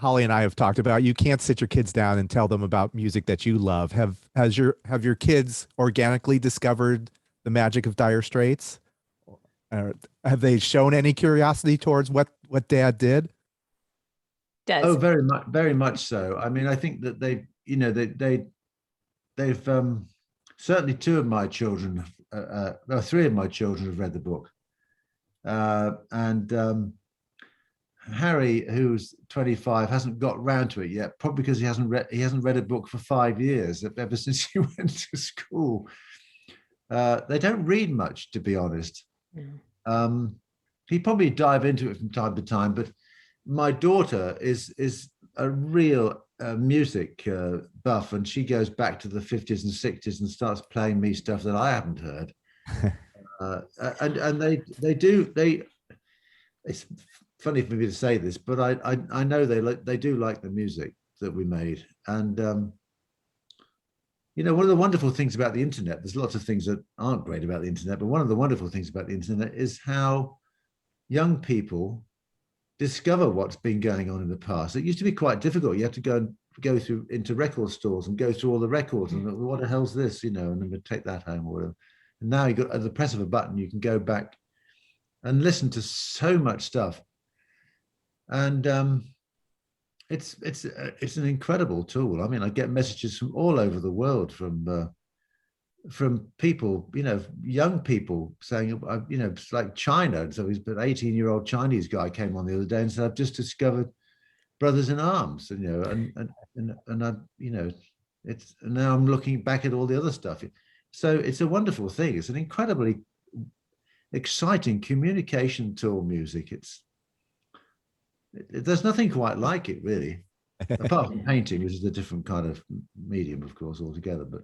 Holly and I have talked about. You can't sit your kids down and tell them about music that you love. Have your kids organically discovered the magic of Dire Straits? Uh, have they shown any curiosity towards what Dad did? Oh, Does. very much so. I mean, I think that they've certainly two of my children, well, three of my children have read the book, and Harry, who's 25, hasn't got round to it yet, probably because he hasn't read a book for 5 years, ever since he went to school. They don't read much, to be honest. Mm. He'd probably dive into it from time to time, but my daughter is a real music buff, and she goes back to the 50s and 60s and starts playing me stuff that I haven't heard. And they it's funny for me to say this, but I know they do like the music that we made. And one of the wonderful things about the internet, there's lots of things that aren't great about the internet, but one of the wonderful things about the internet is how young people discover what's been going on in the past. It used to be quite difficult. You had to go through into record stores and go through all the records and what the hell's this, and then take that home or whatever. And now you got, at the press of a button, you can go back and listen to so much stuff. And it's an incredible tool. I mean, I get messages from all over the world from people, young people saying, it's like China. And so he's an 18-year-old Chinese guy came on the other day and said, I've just discovered Brothers in Arms, and I, it's, and now I'm looking back at all the other stuff. So it's a wonderful thing. It's an incredibly exciting communication tool, music. There's nothing quite like it, really, apart from painting, which is a different kind of medium, of course, altogether. But